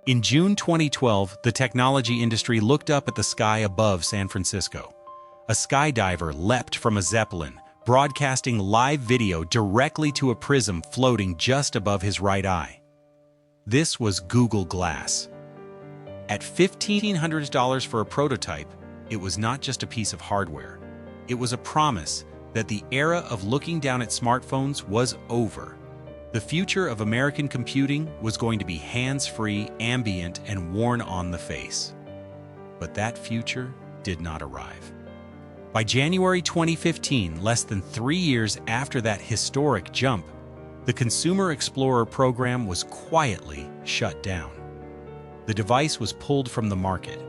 In June 2012, the technology industry looked up at the sky above San Francisco. A skydiver leapt from a Zeppelin, broadcasting live video directly to a prism floating just above his right eye. This was Google Glass. At $1,500 for a prototype, it was not just a piece of hardware. It was a promise that the era of looking down at smartphones was over. The future of American computing was going to be hands-free, ambient, and worn on the face. But that future did not arrive. By January 2015, less than 3 years after that historic jump, the Consumer Explorer program was quietly shut down. The device was pulled from the market.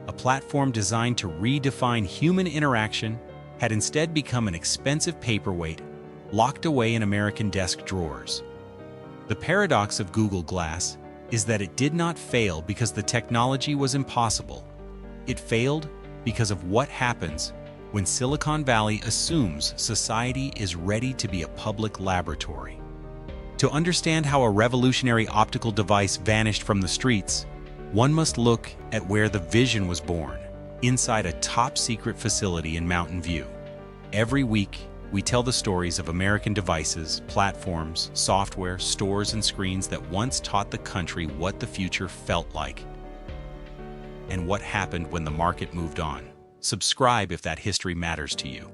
A platform designed to redefine human interaction had instead become an expensive paperweight locked away in American desk drawers. The paradox of Google Glass is that it did not fail because the technology was impossible. It failed because of what happens when Silicon Valley assumes society is ready to be a public laboratory. To understand how a revolutionary optical device vanished from the streets, one must look at where the vision was born, inside a top-secret facility in Mountain View. Every week, we tell the stories of American devices, platforms, software, stores, and screens that once taught the country what the future felt like and what happened when the market moved on. Subscribe if that history matters to you.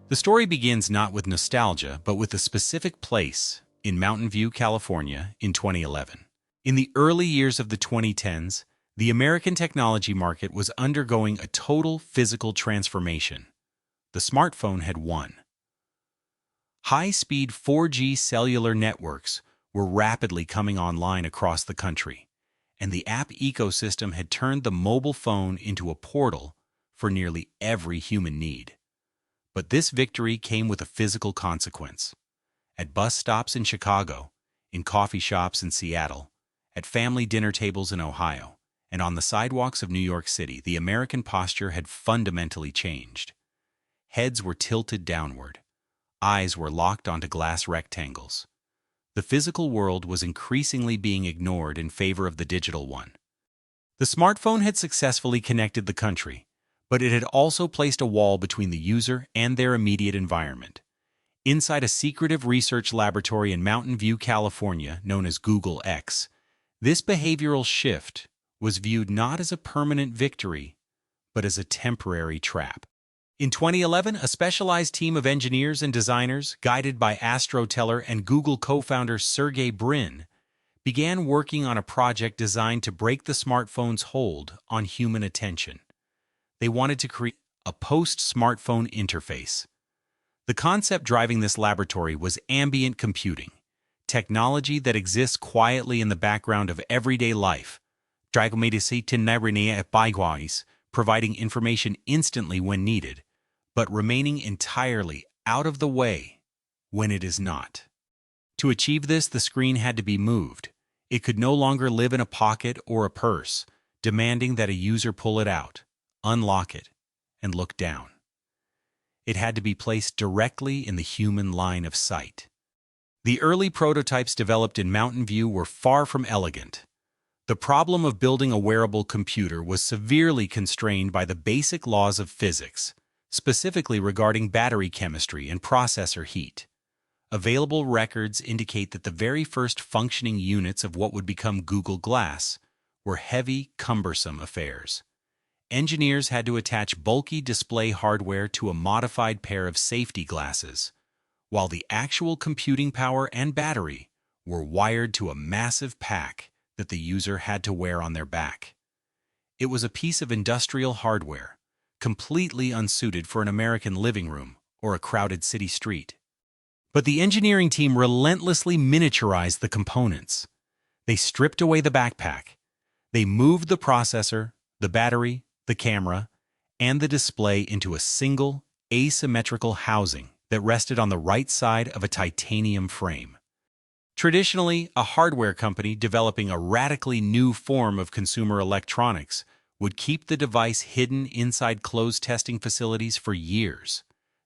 The story begins not with nostalgia, but with a specific place in Mountain View, California in 2011. In the early years of the 2010s, the American technology market was undergoing a total physical transformation. The smartphone had won. High-speed 4G cellular networks were rapidly coming online across the country, and the app ecosystem had turned the mobile phone into a portal for nearly every human need. But this victory came with a physical consequence. At bus stops in Chicago, in coffee shops in Seattle, at family dinner tables in Ohio, and on the sidewalks of New York City, the American posture had fundamentally changed. Heads were tilted downward. Eyes were locked onto glass rectangles. The physical world was increasingly being ignored in favor of the digital one. The smartphone had successfully connected the country, but it had also placed a wall between the user and their immediate environment. Inside a secretive research laboratory in Mountain View, California, known as Google X, this behavioral shift was viewed not as a permanent victory, but as a temporary trap. In 2011, a specialized team of engineers and designers, guided by Astro Teller and Google co-founder Sergey Brin, began working on a project designed to break the smartphone's hold on human attention. They wanted to create a post-smartphone interface. The concept driving this laboratory was ambient computing, technology that exists quietly in the background of everyday life, providing information instantly when needed, but remaining entirely out of the way when it is not. To achieve this, the screen had to be moved. It could no longer live in a pocket or a purse, demanding that a user pull it out, unlock it, and look down. It had to be placed directly in the human line of sight. The early prototypes developed in Mountain View were far from elegant. The problem of building a wearable computer was severely constrained by the basic laws of physics, specifically regarding battery chemistry and processor heat. Available records indicate that the very first functioning units of what would become Google Glass were heavy, cumbersome affairs. Engineers had to attach bulky display hardware to a modified pair of safety glasses, while the actual computing power and battery were wired to a massive pack that the user had to wear on their back. It was a piece of industrial hardware, completely unsuited for an American living room or a crowded city street. But the engineering team relentlessly miniaturized the components. They stripped away the backpack. They moved the processor, the battery, the camera, and the display into a single, asymmetrical housing that rested on the right side of a titanium frame. Traditionally, a hardware company developing a radically new form of consumer electronics would keep the device hidden inside closed testing facilities for years.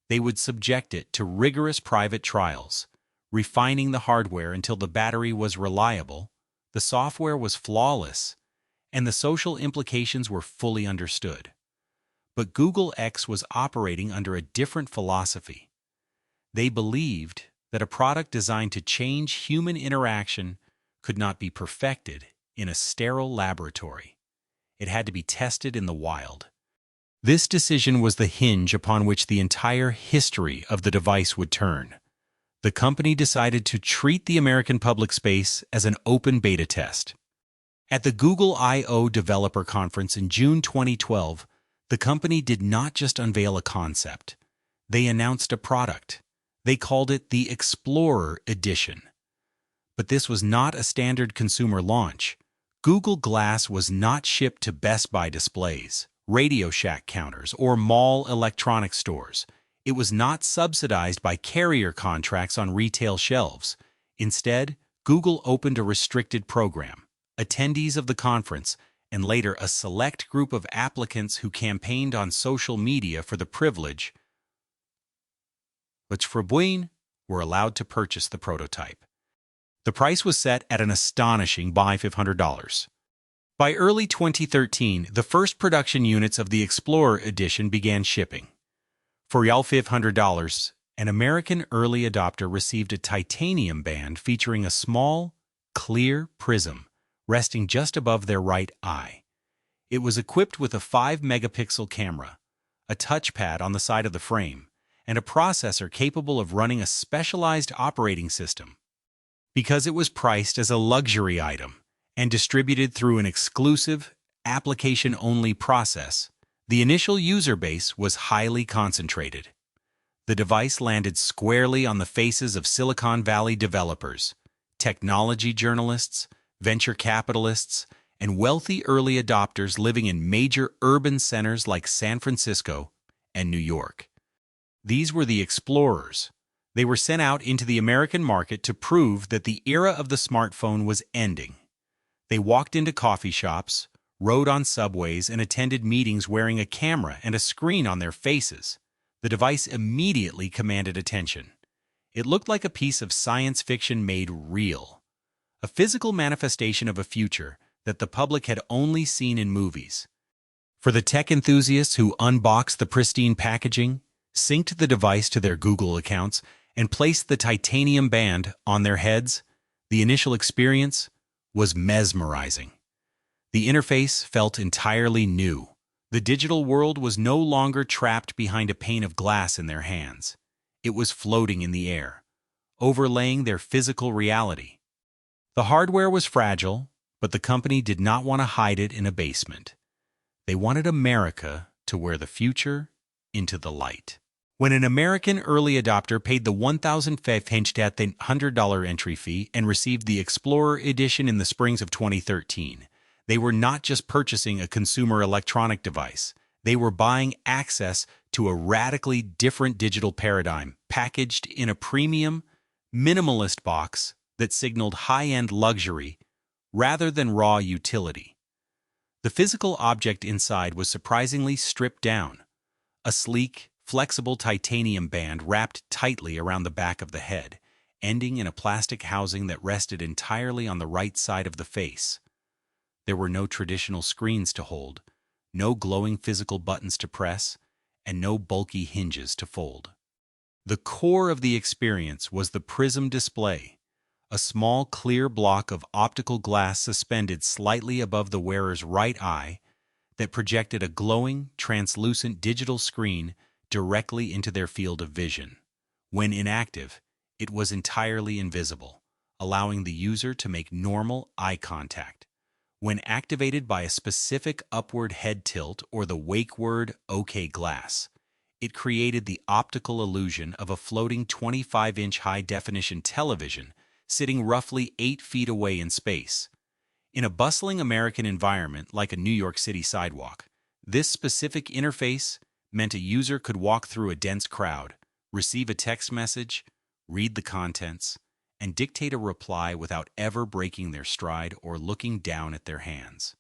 They would subject it to rigorous private trials, refining the hardware until the battery was reliable, The software was flawless, and the social implications were fully understood. But Google X was operating under a different philosophy. They believed that a product designed to change human interaction could not be perfected in a sterile laboratory. It had to be tested in the wild. This decision was the hinge upon which the entire history of the device would turn. The company decided to treat the American public space as an open beta test. At the Google I/O Developer Conference in June 2012, the company did not just unveil a concept. They announced a product. They called it the Explorer Edition. But this was not a standard consumer launch. Google Glass was not shipped to Best Buy displays, Radio Shack counters, or mall electronics stores. It was not subsidized by carrier contracts on retail shelves. Instead, Google opened a restricted program. Attendees of the conference, and later a select group of applicants who campaigned on social media for the privilege, but were allowed to purchase the prototype. The price was set at an astonishing $500. By early 2013, the first production units of the Explorer Edition began shipping. For $500, an American early adopter received a titanium band featuring a small, clear prism resting just above their right eye. It was equipped with a 5-megapixel camera, a touchpad on the side of the frame, and a processor capable of running a specialized operating system. Because it was priced as a luxury item and distributed through an exclusive, application-only process, the initial user base was highly concentrated. The device landed squarely on the faces of Silicon Valley developers, technology journalists, venture capitalists, and wealthy early adopters living in major urban centers like San Francisco and New York. These were the Explorers. They were sent out into the American market to prove that the era of the smartphone was ending. They walked into coffee shops, rode on subways, and attended meetings wearing a camera and a screen on their faces. The device immediately commanded attention. It looked like a piece of science fiction made real, a physical manifestation of a future that the public had only seen in movies. For the tech enthusiasts who unboxed the pristine packaging, synced the device to their Google accounts, and placed the titanium band on their heads, the initial experience was mesmerizing. The interface felt entirely new. The digital world was no longer trapped behind a pane of glass in their hands. It was floating in the air, overlaying their physical reality. The hardware was fragile, but the company did not want to hide it in a basement. They wanted America to wear the future into the light. When an American early adopter paid the $1,500 entry fee and received the Explorer Edition in the springs of 2013, they were not just purchasing a consumer electronic device. They were buying access to a radically different digital paradigm, packaged in a premium, minimalist box that signaled high-end luxury rather than raw utility. The physical object inside was surprisingly stripped down. A sleek, flexible titanium band wrapped tightly around the back of the head, ending in a plastic housing that rested entirely on the right side of the face. There were no traditional screens to hold, no glowing physical buttons to press, and no bulky hinges to fold. The core of the experience was the prism display, a small clear block of optical glass suspended slightly above the wearer's right eye that projected a glowing, translucent digital screen directly into their field of vision. When inactive, it was entirely invisible, allowing the user to make normal eye contact. When activated by a specific upward head tilt or the wake word OK glass, it created the optical illusion of a floating 25-inch high-definition television sitting roughly 8 feet away in space. In a bustling American environment like a New York City sidewalk, this specific interface meant a user could walk through a dense crowd, receive a text message, read the contents, and dictate a reply without ever breaking their stride or looking down at their hands.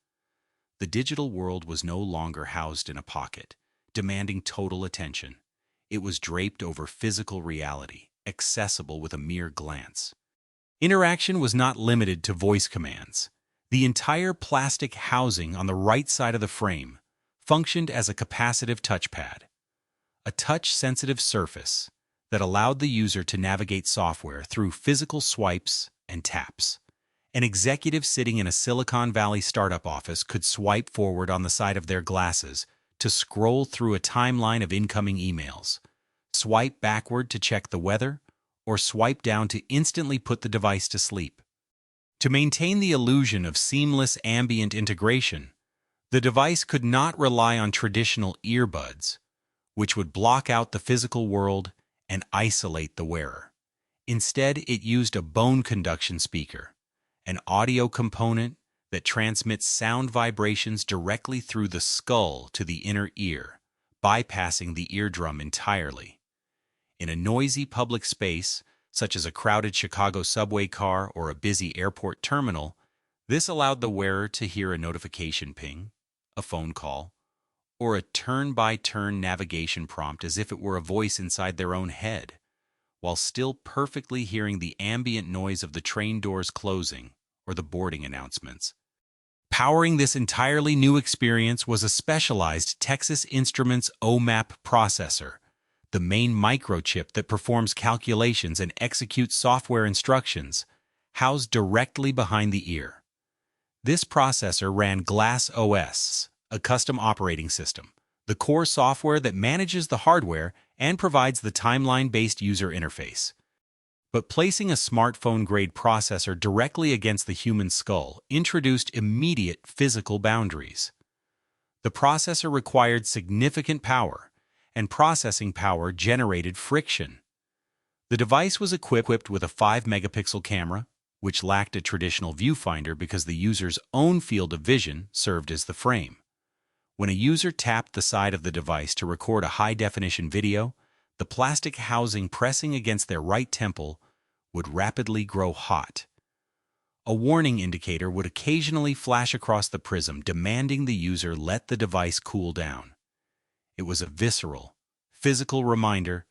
The digital world was no longer housed in a pocket, demanding total attention. It was draped over physical reality, accessible with a mere glance. Interaction was not limited to voice commands. The entire plastic housing on the right side of the frame functioned as a capacitive touchpad, a touch-sensitive surface that allowed the user to navigate software through physical swipes and taps. An executive sitting in a Silicon Valley startup office could swipe forward on the side of their glasses to scroll through a timeline of incoming emails, swipe backward to check the weather, or swipe down to instantly put the device to sleep. To maintain the illusion of seamless ambient integration, the device could not rely on traditional earbuds, which would block out the physical world and isolate the wearer. Instead, it used a bone conduction speaker, an audio component that transmits sound vibrations directly through the skull to the inner ear, bypassing the eardrum entirely. In a noisy public space, such as a crowded Chicago subway car or a busy airport terminal, this allowed the wearer to hear a notification ping, a phone call, or a turn-by-turn navigation prompt as if it were a voice inside their own head, while still perfectly hearing the ambient noise of the train doors closing or the boarding announcements. Powering this entirely new experience was a specialized Texas Instruments OMAP processor, the main microchip that performs calculations and executes software instructions, housed directly behind the ear. This processor ran Glass OS, a custom operating system, the core software that manages the hardware and provides the timeline-based user interface. But placing a smartphone-grade processor directly against the human skull introduced immediate physical boundaries. The processor required significant power, and processing power generated friction. The device was equipped with a 5-megapixel camera, which lacked a traditional viewfinder because the user's own field of vision served as the frame. When a user tapped the side of the device to record a high-definition video, the plastic housing pressing against their right temple would rapidly grow hot. A warning indicator would occasionally flash across the prism, demanding the user let the device cool down. It was a visceral, physical reminder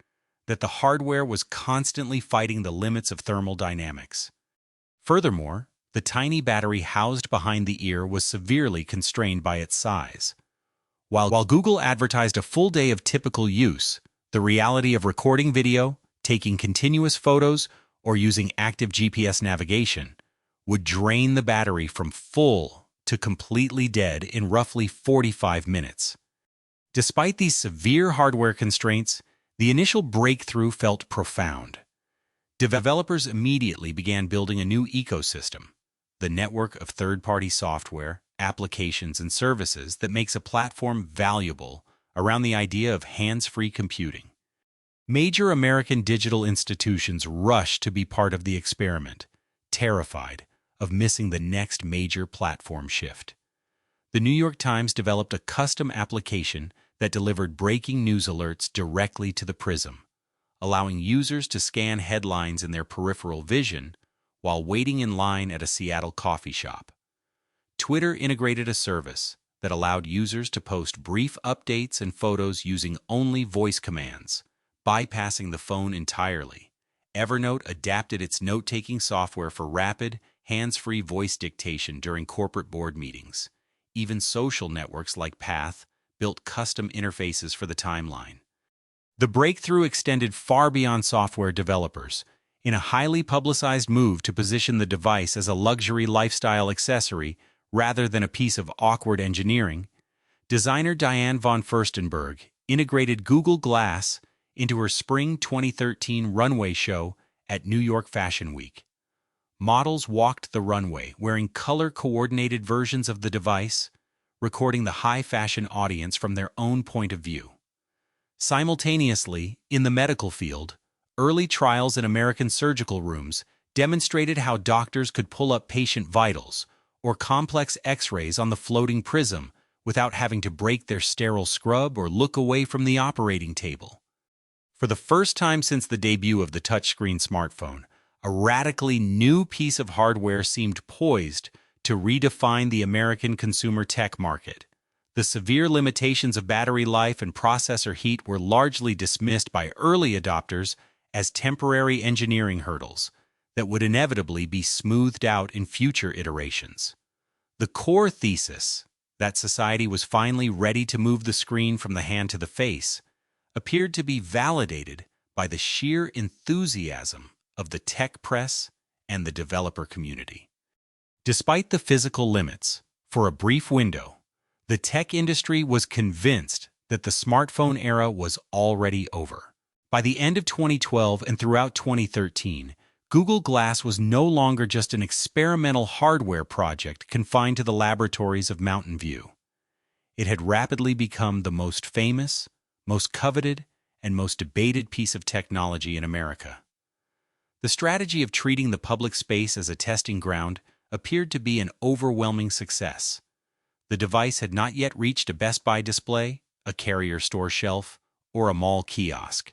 that the hardware was constantly fighting the limits of thermal dynamics. Furthermore, the tiny battery housed behind the ear was severely constrained by its size. While Google advertised a full day of typical use, the reality of recording video, taking continuous photos, or using active GPS navigation would drain the battery from full to completely dead in roughly 45 minutes. Despite these severe hardware constraints, the initial breakthrough felt profound. Developers immediately began building a new ecosystem, the network of third-party software, applications, and services that makes a platform valuable around the idea of hands-free computing. Major American digital institutions rushed to be part of the experiment, terrified of missing the next major platform shift. The New York Times developed a custom application that delivered breaking news alerts directly to the prism, allowing users to scan headlines in their peripheral vision while waiting in line at a Seattle coffee shop. Twitter integrated a service that allowed users to post brief updates and photos using only voice commands, bypassing the phone entirely. Evernote adapted its note-taking software for rapid, hands-free voice dictation during corporate board meetings. Even social networks like Path built custom interfaces for the timeline. The breakthrough extended far beyond software developers. In a highly publicized move to position the device as a luxury lifestyle accessory rather than a piece of awkward engineering, designer Diane von Furstenberg integrated Google Glass into her spring 2013 runway show at New York Fashion Week. Models walked the runway wearing color-coordinated versions of the device, recording the high-fashion audience from their own point of view. Simultaneously, in the medical field, early trials in American surgical rooms demonstrated how doctors could pull up patient vitals or complex X-rays on the floating prism without having to break their sterile scrub or look away from the operating table. For the first time since the debut of the touchscreen smartphone, a radically new piece of hardware seemed poised to redefine the American consumer tech market. The severe limitations of battery life and processor heat were largely dismissed by early adopters as temporary engineering hurdles. that would inevitably be smoothed out in future iterations. The core thesis, that society was finally ready to move the screen from the hand to the face, appeared to be validated by the sheer enthusiasm of the tech press and the developer community. Despite the physical limits, for a brief window, the tech industry was convinced that the smartphone era was already over. By the end of 2012 and throughout 2013, Google Glass was no longer just an experimental hardware project confined to the laboratories of Mountain View. It had rapidly become the most famous, most coveted, and most debated piece of technology in America. The strategy of treating the public space as a testing ground appeared to be an overwhelming success. The device had not yet reached a Best Buy display, a carrier store shelf, or a mall kiosk.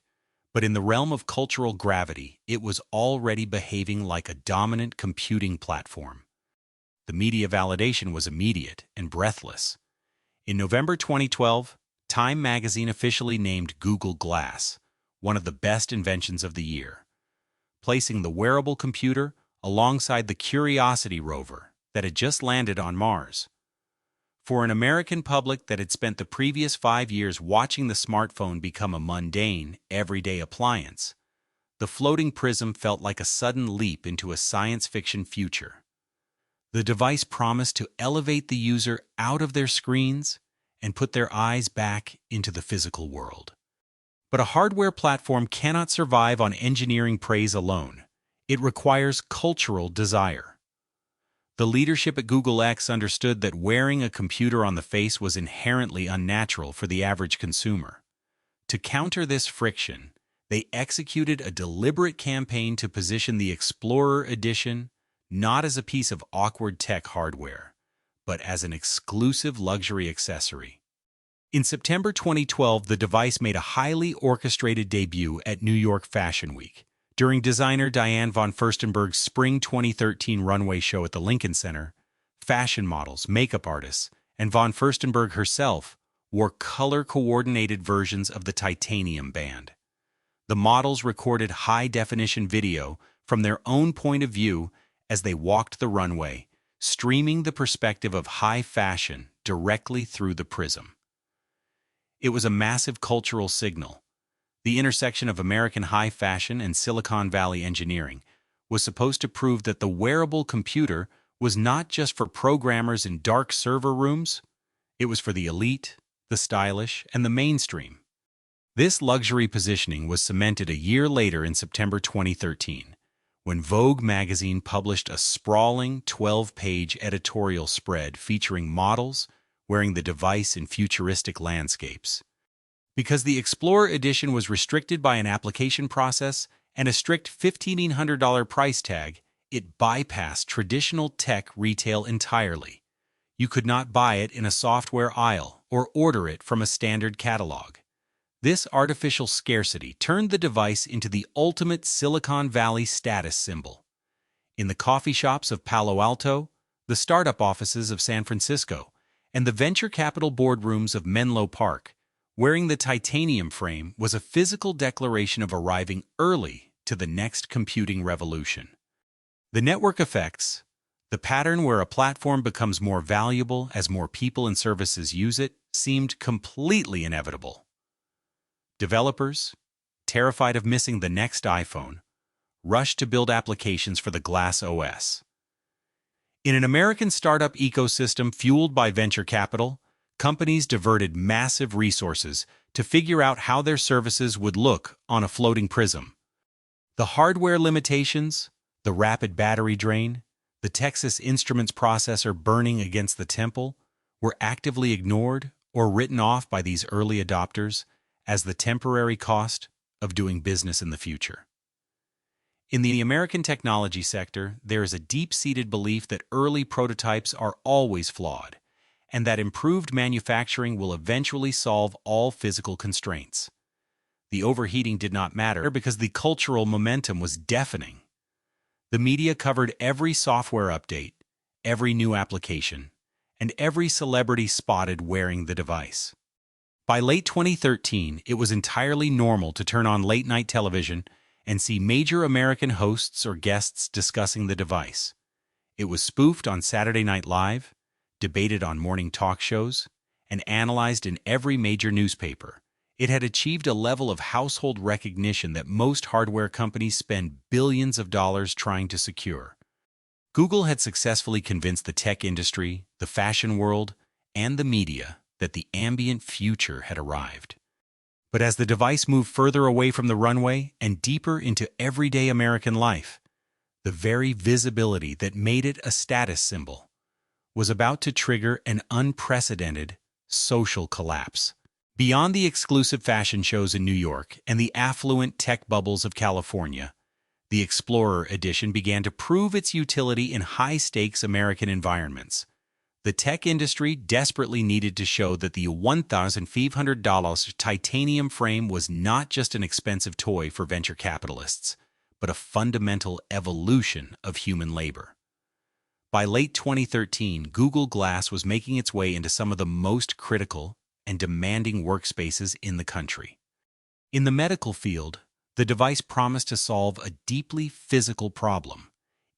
But in the realm of cultural gravity, it was already behaving like a dominant computing platform. The media validation was immediate and breathless. In November 2012, Time magazine officially named Google Glass one of the best inventions of the year, placing the wearable computer alongside the Curiosity rover that had just landed on Mars. For an American public that had spent the previous 5 years watching the smartphone become a mundane, everyday appliance, the floating prism felt like a sudden leap into a science fiction future. The device promised to elevate the user out of their screens and put their eyes back into the physical world. But a hardware platform cannot survive on engineering praise alone. It requires cultural desire. The leadership at Google X understood that wearing a computer on the face was inherently unnatural for the average consumer. To counter this friction, they executed a deliberate campaign to position the Explorer Edition not as a piece of awkward tech hardware, but as an exclusive luxury accessory. In September 2012, the device made a highly orchestrated debut at New York Fashion Week. During designer Diane von Furstenberg's spring 2013 runway show at the Lincoln Center, fashion models, makeup artists, and von Furstenberg herself wore color-coordinated versions of the titanium band. The models recorded high-definition video from their own point of view as they walked the runway, streaming the perspective of high fashion directly through the prism. It was a massive cultural signal. The intersection of American high fashion and Silicon Valley engineering was supposed to prove that the wearable computer was not just for programmers in dark server rooms, it was for the elite, the stylish, and the mainstream. This luxury positioning was cemented a year later in September 2013, when Vogue magazine published a sprawling 12-page editorial spread featuring models wearing the device in futuristic landscapes. Because the Explorer Edition was restricted by an application process and a strict $1,500 price tag, it bypassed traditional tech retail entirely. You could not buy it in a software aisle or order it from a standard catalog. This artificial scarcity turned the device into the ultimate Silicon Valley status symbol. In the coffee shops of Palo Alto, the startup offices of San Francisco, and the venture capital boardrooms of Menlo Park, wearing the titanium frame was a physical declaration of arriving early to the next computing revolution. The network effects, the pattern where a platform becomes more valuable as more people and services use it, seemed completely inevitable. Developers, terrified of missing the next iPhone, rushed to build applications for the Glass OS. In an American startup ecosystem fueled by venture capital, companies diverted massive resources to figure out how their services would look on a floating prism. The hardware limitations, the rapid battery drain, the Texas Instruments processor burning against the temple, were actively ignored or written off by these early adopters as the temporary cost of doing business in the future. In the American technology sector, there is a deep-seated belief that early prototypes are always flawed, and that improved manufacturing will eventually solve all physical constraints. The overheating did not matter because the cultural momentum was deafening. The media covered every software update, every new application, and every celebrity spotted wearing the device. By late 2013, it was entirely normal to turn on late-night television and see major American hosts or guests discussing the device. It was spoofed on Saturday Night Live, debated on morning talk shows, and analyzed in every major newspaper. It had achieved a level of household recognition that most hardware companies spend billions of dollars trying to secure. Google had successfully convinced the tech industry, the fashion world, and the media that the ambient future had arrived. But as the device moved further away from the runway and deeper into everyday American life, the very visibility that made it a status symbol was about to trigger an unprecedented social collapse. Beyond the exclusive fashion shows in New York and the affluent tech bubbles of California, the Explorer edition began to prove its utility in high-stakes American environments. The tech industry desperately needed to show that the $1,500 titanium frame was not just an expensive toy for venture capitalists, but a fundamental evolution of human labor. By late 2013, Google Glass was making its way into some of the most critical and demanding workspaces in the country. In the medical field, the device promised to solve a deeply physical problem.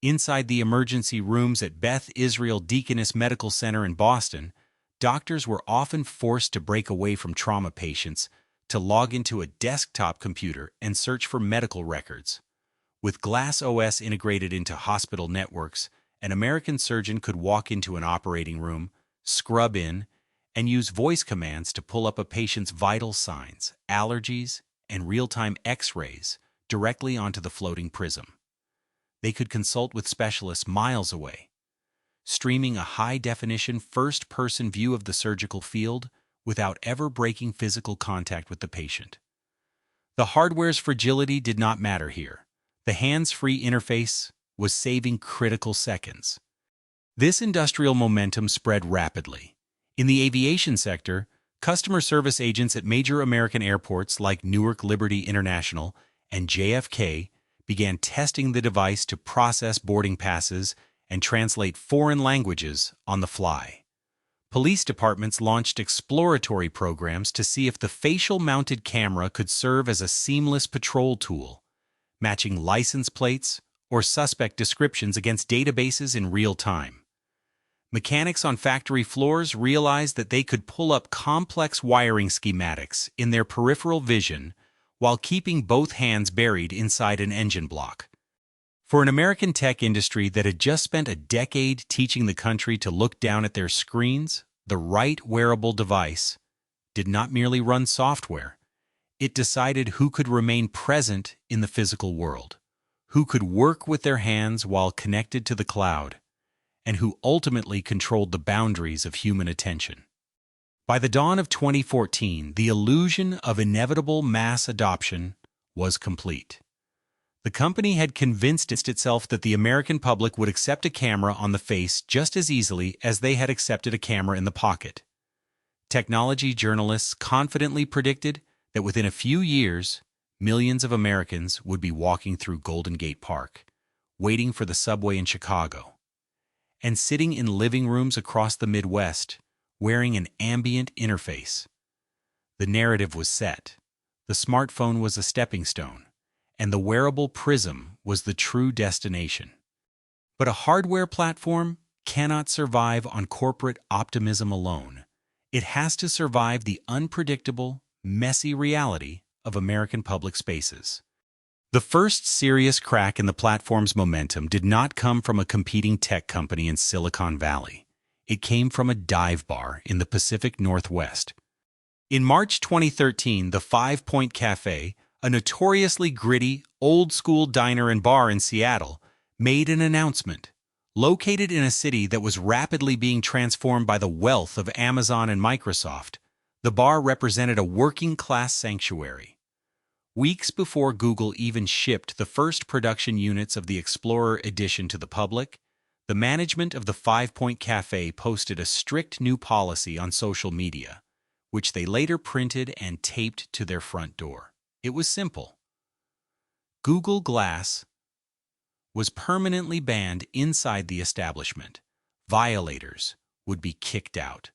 Inside the emergency rooms at Beth Israel Deaconess Medical Center in Boston, doctors were often forced to break away from trauma patients to log into a desktop computer and search for medical records. With Glass OS integrated into hospital networks, an American surgeon could walk into an operating room, scrub in, and use voice commands to pull up a patient's vital signs, allergies, and real-time X-rays directly onto the floating prism. They could consult with specialists miles away, streaming a high-definition first-person view of the surgical field without ever breaking physical contact with the patient. The hardware's fragility did not matter here. The hands-free interface was saving critical seconds. This industrial momentum spread rapidly. In the aviation sector, customer service agents at major American airports like Newark Liberty International and JFK began testing the device to process boarding passes and translate foreign languages on the fly. Police departments launched exploratory programs to see if the facial-mounted camera could serve as a seamless patrol tool, matching license plates or suspect descriptions against databases in real time. Mechanics on factory floors realized that they could pull up complex wiring schematics in their peripheral vision while keeping both hands buried inside an engine block. For an American tech industry that had just spent a decade teaching the country to look down at their screens, the right wearable device did not merely run software. It decided who could remain present in the physical world, who could work with their hands while connected to the cloud, and who ultimately controlled the boundaries of human attention. By the dawn of 2014, the illusion of inevitable mass adoption was complete. The company had convinced itself that the American public would accept a camera on the face just as easily as they had accepted a camera in the pocket. Technology journalists confidently predicted that within a few years, millions of Americans would be walking through Golden Gate Park, waiting for the subway in Chicago, and sitting in living rooms across the Midwest, wearing an ambient interface. The narrative was set. The smartphone was a stepping stone, and the wearable prism was the true destination. But a hardware platform cannot survive on corporate optimism alone. It has to survive the unpredictable, messy reality of American public spaces. The first serious crack in the platform's momentum did not come from a competing tech company in Silicon Valley. It came from a dive bar in the Pacific Northwest. In March 2013, the 5 Point Cafe, a notoriously gritty, old-school diner and bar in Seattle, made an announcement. Located in a city that was rapidly being transformed by the wealth of Amazon and Microsoft, the bar represented a working-class sanctuary. Weeks before Google even shipped the first production units of the Explorer edition to the public, the management of the 5 Point Cafe posted a strict new policy on social media, which they later printed and taped to their front door. It was simple. Google Glass was permanently banned inside the establishment. Violators would be kicked out.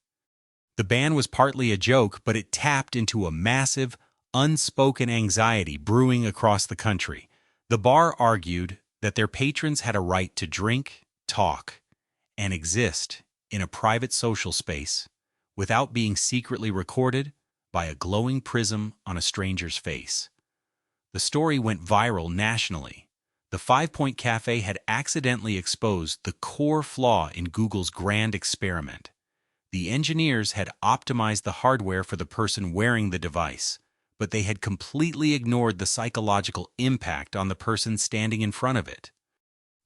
The ban was partly a joke, but it tapped into a massive, unspoken anxiety brewing across the country. The bar argued that their patrons had a right to drink, talk, and exist in a private social space without being secretly recorded by a glowing prism on a stranger's face. The story went viral nationally. The 5 Point Cafe had accidentally exposed the core flaw in Google's grand experiment. The engineers had optimized the hardware for the person wearing the device, but they had completely ignored the psychological impact on the person standing in front of it.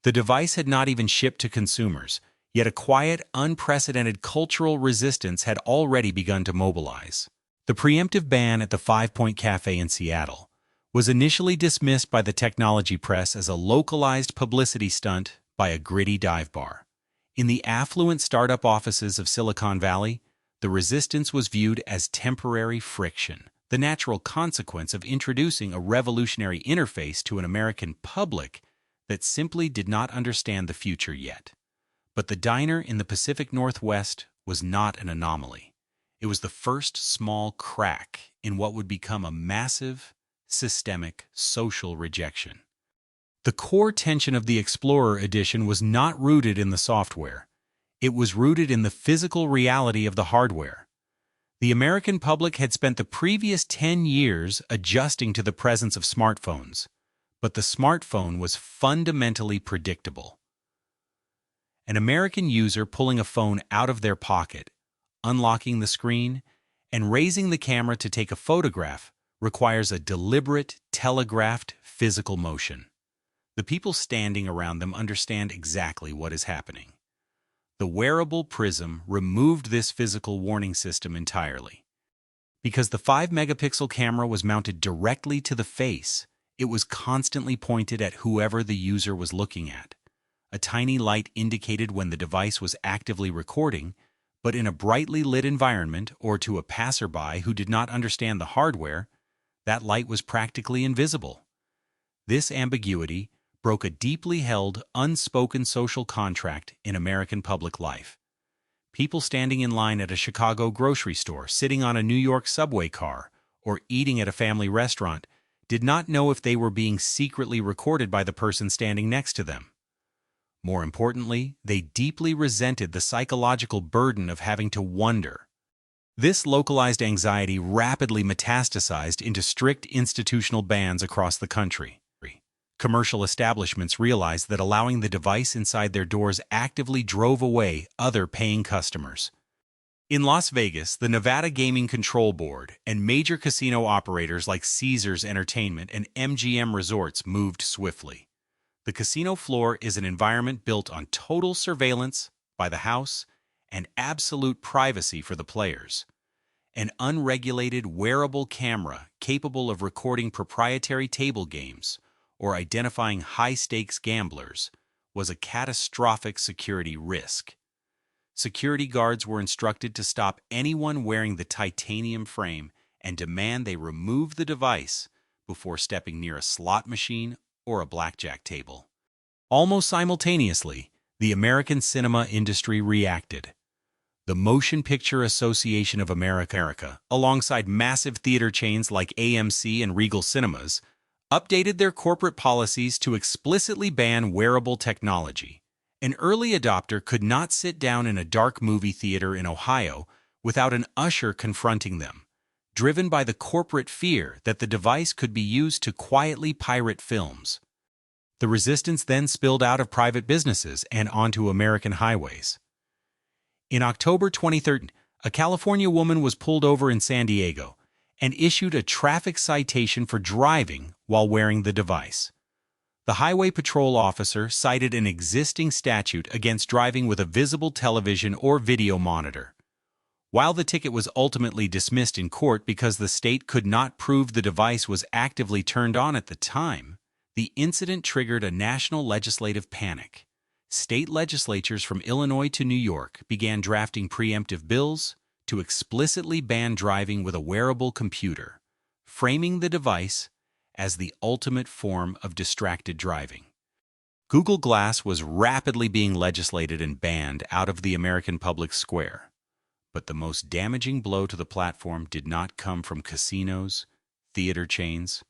The device had not even shipped to consumers, yet a quiet, unprecedented cultural resistance had already begun to mobilize. The preemptive ban at the 5 Point Cafe in Seattle was initially dismissed by the technology press as a localized publicity stunt by a gritty dive bar. In the affluent startup offices of Silicon Valley, the resistance was viewed as temporary friction, the natural consequence of introducing a revolutionary interface to an American public that simply did not understand the future yet. But the diner in the Pacific Northwest was not an anomaly. It was the first small crack in what would become a massive, systemic social rejection. The core tension of the Explorer edition was not rooted in the software. It was rooted in the physical reality of the hardware. The American public had spent the previous 10 years adjusting to the presence of smartphones, but the smartphone was fundamentally predictable. An American user pulling a phone out of their pocket, unlocking the screen, and raising the camera to take a photograph requires a deliberate, telegraphed physical motion. The people standing around them understand exactly what is happening. The wearable prism removed this physical warning system entirely. Because the 5-megapixel camera was mounted directly to the face, it was constantly pointed at whoever the user was looking at. A tiny light indicated when the device was actively recording, but in a brightly lit environment or to a passerby who did not understand the hardware, that light was practically invisible. This ambiguity broke a deeply held, unspoken social contract in American public life. People standing in line at a Chicago grocery store, sitting on a New York subway car, or eating at a family restaurant did not know if they were being secretly recorded by the person standing next to them. More importantly, they deeply resented the psychological burden of having to wonder. This localized anxiety rapidly metastasized into strict institutional bans across the country. Commercial establishments realized that allowing the device inside their doors actively drove away other paying customers. In Las Vegas, the Nevada Gaming Control Board and major casino operators like Caesars Entertainment and MGM Resorts moved swiftly. The casino floor is an environment built on total surveillance by the house and absolute privacy for the players. An unregulated wearable camera capable of recording proprietary table games or identifying high-stakes gamblers was a catastrophic security risk. Security guards were instructed to stop anyone wearing the titanium frame and demand they remove the device before stepping near a slot machine or a blackjack table. Almost simultaneously, the American cinema industry reacted. The Motion Picture Association of America, alongside massive theater chains like AMC and Regal Cinemas, updated their corporate policies to explicitly ban wearable technology. An early adopter could not sit down in a dark movie theater in Ohio without an usher confronting them, driven by the corporate fear that the device could be used to quietly pirate films. The resistance then spilled out of private businesses and onto American highways. In October 2013, a California woman was pulled over in San Diego and issued a traffic citation for driving while wearing the device. The highway patrol officer cited an existing statute against driving with a visible television or video monitor. While the ticket was ultimately dismissed in court because the state could not prove the device was actively turned on at the time, the incident triggered a national legislative panic. State legislatures from Illinois to New York began drafting preemptive bills to explicitly ban driving with a wearable computer, framing the device as the ultimate form of distracted driving. Google Glass was rapidly being legislated and banned out of the American public square. But the most damaging blow to the platform did not come from casinos, theater chains,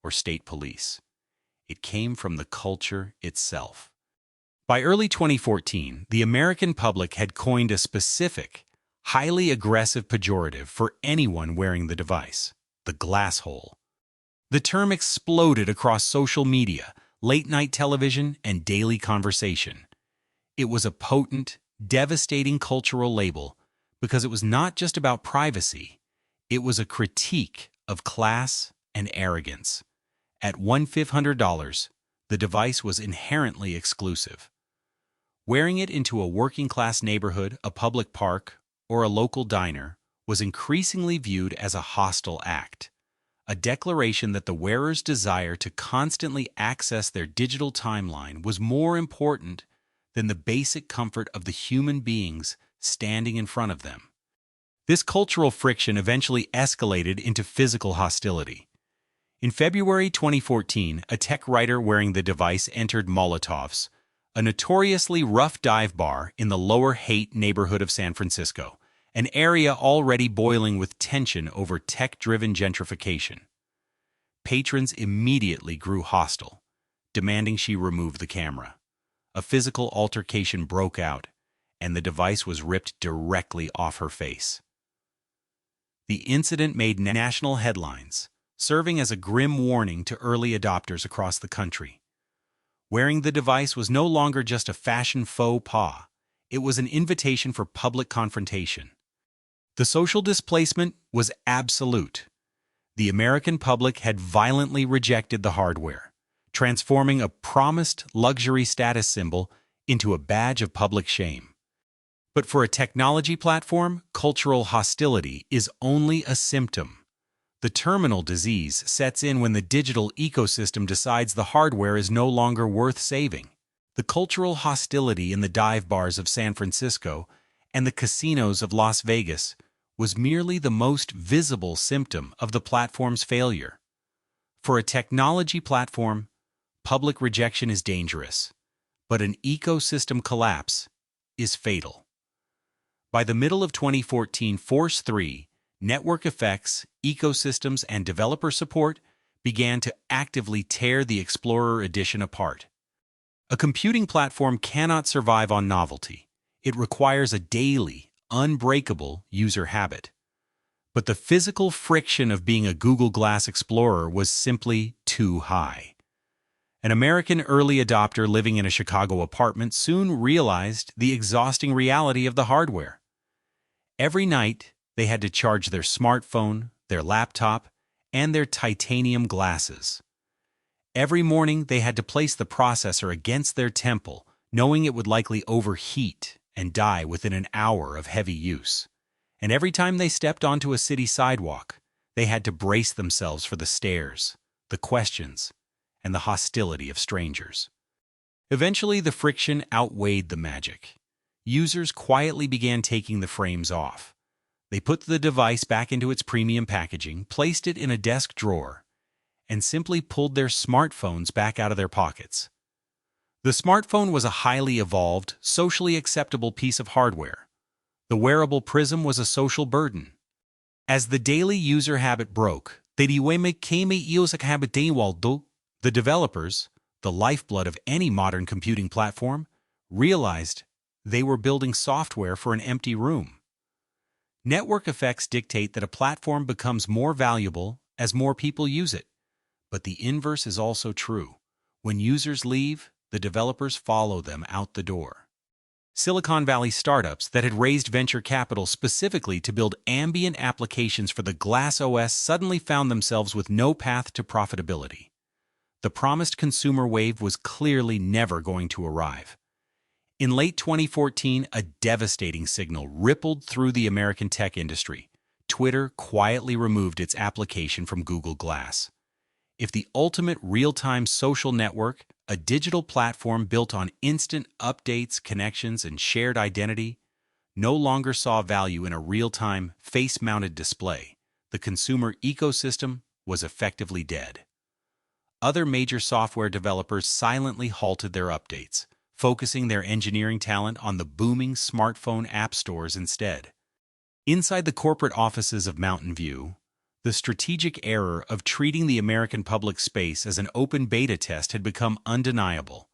or state police. It came from the culture itself. By early 2014, the American public had coined a specific, highly aggressive pejorative for anyone wearing the device: the glass hole. The term exploded across social media, late-night television, and daily conversation. It was a potent, devastating cultural label because it was not just about privacy. It was a critique of class and arrogance. At $1,500, the device was inherently exclusive. Wearing it into a working-class neighborhood, a public park, or a local diner was increasingly viewed as a hostile act, a declaration that the wearer's desire to constantly access their digital timeline was more important than the basic comfort of the human beings standing in front of them. This cultural friction eventually escalated into physical hostility. In February 2014, a tech writer wearing the device entered Molotov's, a notoriously rough dive bar in the Lower Haight neighborhood of San Francisco, an area already boiling with tension over tech-driven gentrification. Patrons immediately grew hostile, demanding she remove the camera. A physical altercation broke out, and the device was ripped directly off her face. The incident made national headlines, serving as a grim warning to early adopters across the country. Wearing the device was no longer just a fashion faux pas. It was an invitation for public confrontation. The social displacement was absolute. The American public had violently rejected the hardware, transforming a promised luxury status symbol into a badge of public shame. But for a technology platform, cultural hostility is only a symptom. The terminal disease sets in when the digital ecosystem decides the hardware is no longer worth saving. The cultural hostility in the dive bars of San Francisco and the casinos of Las Vegas was merely the most visible symptom of the platform's failure. For a technology platform, public rejection is dangerous, but an ecosystem collapse is fatal. By the middle of 2014, Force 3, network effects, ecosystems, and developer support began to actively tear the Explorer Edition apart. A computing platform cannot survive on novelty. It requires a daily, unbreakable user habit. But the physical friction of being a Google Glass Explorer was simply too high. An American early adopter living in a Chicago apartment soon realized the exhausting reality of the hardware. Every night, they had to charge their smartphone, their laptop, and their titanium glasses. Every morning, they had to place the processor against their temple, knowing it would likely overheat and die within an hour of heavy use. And every time they stepped onto a city sidewalk, they had to brace themselves for the stares, the questions, and the hostility of strangers. Eventually, the friction outweighed the magic. Users quietly began taking the frames off. They put the device back into its premium packaging, placed it in a desk drawer, and simply pulled their smartphones back out of their pockets. The smartphone was a highly evolved, socially acceptable piece of hardware. The wearable prism was a social burden. As the daily user habit broke, the developers, the lifeblood of any modern computing platform, realized they were building software for an empty room. Network effects dictate that a platform becomes more valuable as more people use it. But the inverse is also true. When users leave, the developers follow them out the door. Silicon Valley startups that had raised venture capital specifically to build ambient applications for the Glass OS suddenly found themselves with no path to profitability. The promised consumer wave was clearly never going to arrive. In late 2014, a devastating signal rippled through the American tech industry. Twitter quietly removed its application from Google Glass. If the ultimate real-time social network, a digital platform built on instant updates, connections, and shared identity, no longer saw value in a real-time, face-mounted display, the consumer ecosystem was effectively dead. Other major software developers silently halted their updates, focusing their engineering talent on the booming smartphone app stores instead. Inside the corporate offices of Mountain View, The strategic error of treating the American public space as an open beta test had become undeniable.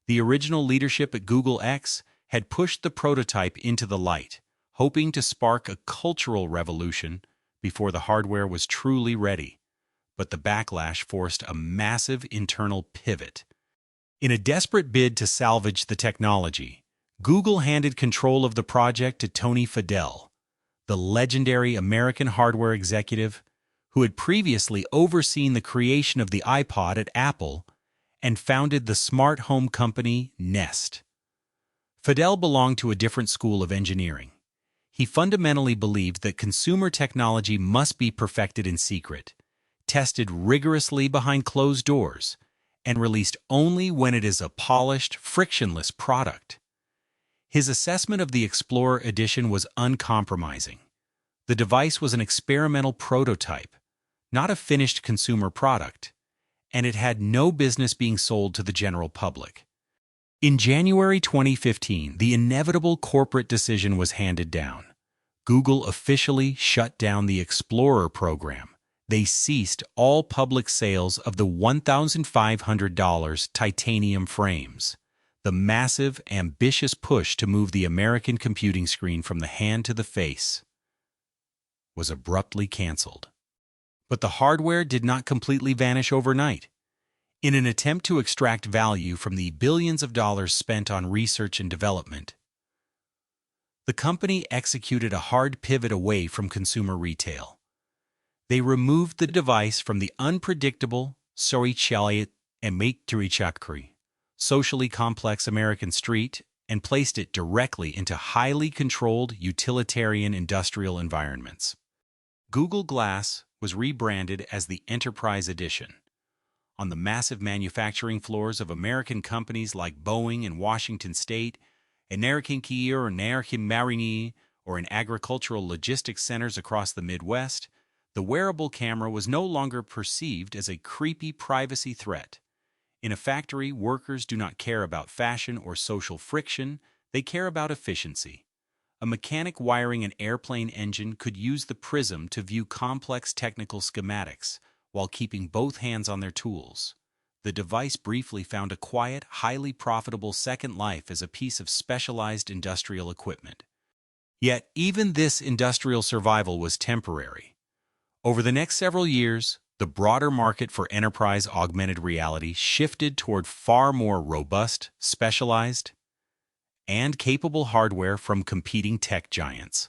The original leadership at Google X had pushed the prototype into the light, hoping to spark a cultural revolution before the hardware was truly ready. But the backlash forced a massive internal pivot. In a desperate bid to salvage the technology, Google handed control of the project to Tony Fadell, the legendary American hardware executive who had previously overseen the creation of the iPod at Apple and founded the smart home company Nest. Fadell belonged to a different school of engineering. He fundamentally believed that consumer technology must be perfected in secret, tested rigorously behind closed doors, and released only when it is a polished, frictionless product. His assessment of the Explorer Edition was uncompromising. The device was an experimental prototype, not a finished consumer product, and it had no business being sold to the general public. In January 2015, the inevitable corporate decision was handed down. Google officially shut down the Explorer program. They ceased all public sales of the $1,500 titanium frames. The massive, ambitious push to move the American computing screen from the hand to the face was abruptly canceled. But the hardware did not completely vanish overnight. In an attempt to extract value from the billions of dollars spent on research and development, the company executed a hard pivot away from consumer retail. They removed the device from the unpredictable, socially complex American street and placed it directly into highly controlled utilitarian industrial environments. Google Glass was rebranded as the Enterprise Edition. On the massive manufacturing floors of American companies like Boeing in Washington State, American Kier or American Marini, or in agricultural logistics centers across the Midwest, the wearable camera was no longer perceived as a creepy privacy threat. In a factory, workers do not care about fashion or social friction, they care about efficiency. A mechanic wiring an airplane engine could use the prism to view complex technical schematics while keeping both hands on their tools. The device briefly found a quiet, highly profitable second life as a piece of specialized industrial equipment. Yet, even this industrial survival was temporary. Over the next several years, the broader market for enterprise augmented reality shifted toward far more robust, specialized, and capable hardware from competing tech giants.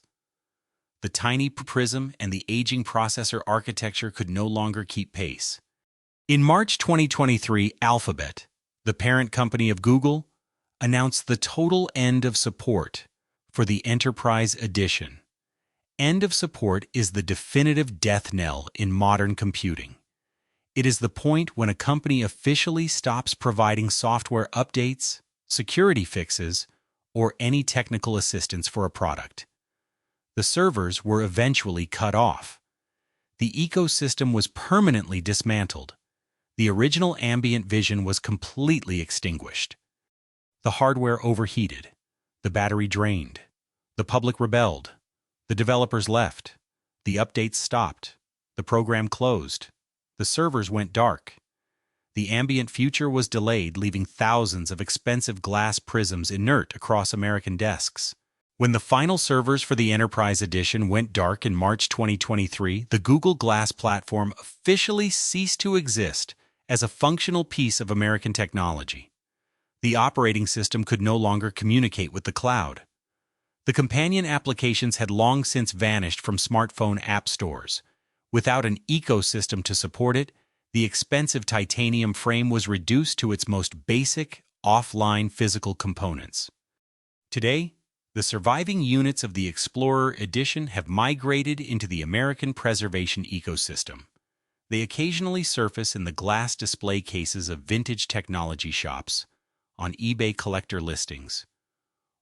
The tiny prism and the aging processor architecture could no longer keep pace. In March 2023, Alphabet, the parent company of Google, announced the total end of support for the Enterprise Edition. End of support is the definitive death knell in modern computing. It is the point when a company officially stops providing software updates, security fixes, or any technical assistance for a product. The servers were eventually cut off. The ecosystem was permanently dismantled. The original ambient vision was completely extinguished. The hardware overheated. The battery drained. The public rebelled. The developers left. The updates stopped. The program closed. The servers went dark. The ambient future was delayed, leaving thousands of expensive glass prisms inert across American desks. When the final servers for the Enterprise Edition went dark in March 2023, the Google Glass platform officially ceased to exist as a functional piece of American technology. The operating system could no longer communicate with the cloud. The companion applications had long since vanished from smartphone app stores. Without an ecosystem to support it, the expensive titanium frame was reduced to its most basic, offline physical components. Today, the surviving units of the Explorer Edition have migrated into the American preservation ecosystem. They occasionally surface in the glass display cases of vintage technology shops, on eBay collector listings,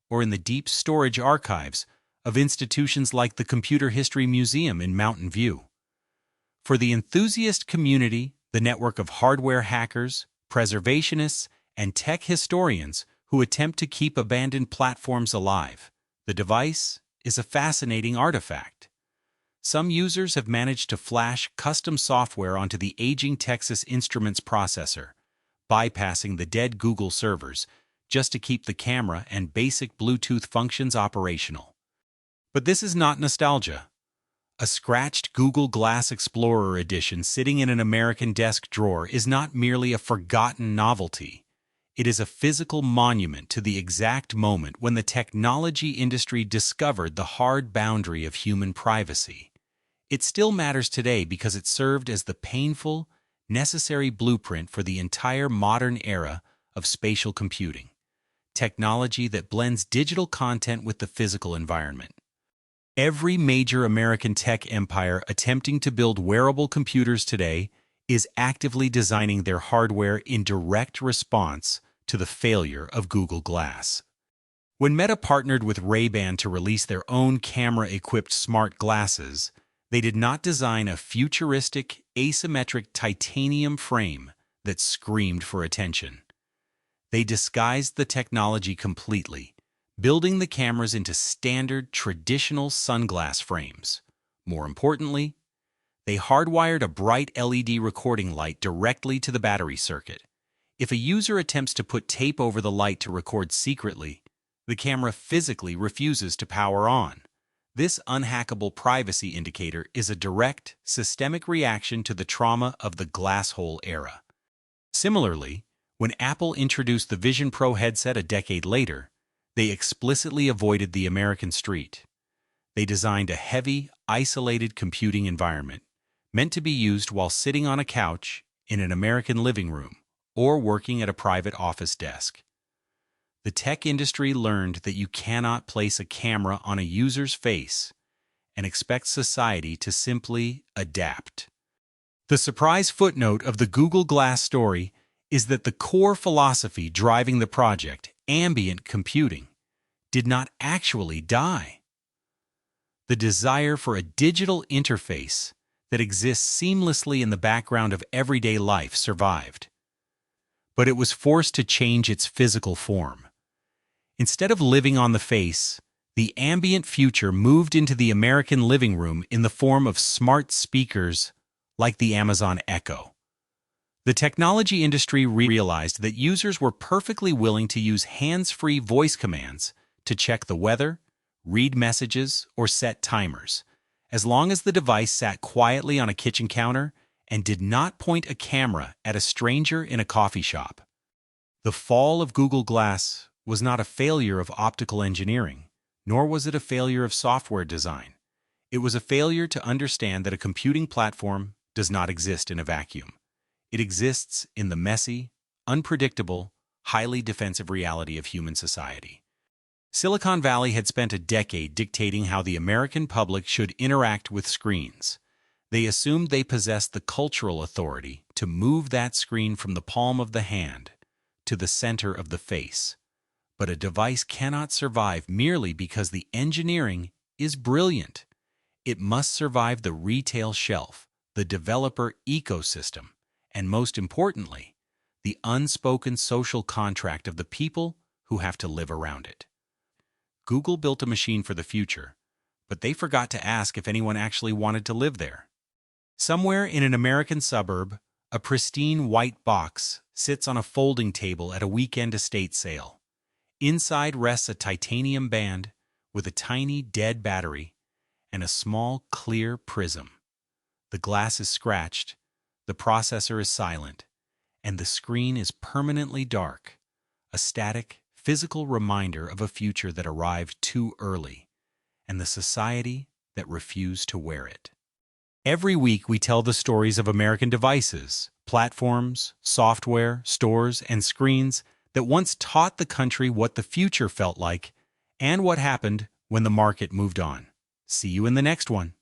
or in the deep storage archives of institutions like the Computer History Museum in Mountain View. For the enthusiast community, the network of hardware hackers, preservationists, and tech historians who attempt to keep abandoned platforms alive, the device is a fascinating artifact. Some users have managed to flash custom software onto the aging Texas Instruments processor, bypassing the dead Google servers, just to keep the camera and basic Bluetooth functions operational. But this is not nostalgia. A scratched Google Glass Explorer edition sitting in an American desk drawer is not merely a forgotten novelty. It is a physical monument to the exact moment when the technology industry discovered the hard boundary of human privacy. It still matters today because it served as the painful, necessary blueprint for the entire modern era of spatial computing, technology that blends digital content with the physical environment. Every major American tech empire attempting to build wearable computers today is actively designing their hardware in direct response to the failure of Google Glass. When Meta partnered with Ray-Ban to release their own camera-equipped smart glasses, they did not design a futuristic, asymmetric titanium frame that screamed for attention. They disguised the technology completely, building the cameras into standard, traditional sunglass frames. More importantly, they hardwired a bright LED recording light directly to the battery circuit. If a user attempts to put tape over the light to record secretly, the camera physically refuses to power on. This unhackable privacy indicator is a direct, systemic reaction to the trauma of the glass hole era. Similarly, when Apple introduced the Vision Pro headset a decade later, they explicitly avoided the American street. They designed a heavy, isolated computing environment, meant to be used while sitting on a couch in an American living room or working at a private office desk. The tech industry learned that you cannot place a camera on a user's face and expect society to simply adapt. The surprise footnote of the Google Glass story is that the core philosophy driving the project, ambient computing, did not actually die. The desire for a digital interface that exists seamlessly in the background of everyday life survived. But it was forced to change its physical form. Instead of living on the face, the ambient future moved into the American living room in the form of smart speakers like the Amazon Echo. The technology industry realized that users were perfectly willing to use hands-free voice commands to check the weather, read messages, or set timers, as long as the device sat quietly on a kitchen counter and did not point a camera at a stranger in a coffee shop. The fall of Google Glass was not a failure of optical engineering, nor was it a failure of software design. It was a failure to understand that a computing platform does not exist in a vacuum. It exists in the messy, unpredictable, highly defensive reality of human society. Silicon Valley had spent a decade dictating how the American public should interact with screens. They assumed they possessed the cultural authority to move that screen from the palm of the hand to the center of the face. But a device cannot survive merely because the engineering is brilliant. It must survive the retail shelf, the developer ecosystem, and most importantly, the unspoken social contract of the people who have to live around it. Google built a machine for the future, but they forgot to ask if anyone actually wanted to live there. Somewhere in an American suburb, a pristine white box sits on a folding table at a weekend estate sale. Inside rests a titanium band with a tiny dead battery and a small clear prism. The glass is scratched, the processor is silent, and the screen is permanently dark, a static, physical reminder of a future that arrived too early, and the society that refused to wear it. Every week we tell the stories of American devices, platforms, software, stores, and screens that once taught the country what the future felt like and what happened when the market moved on. See you in the next one.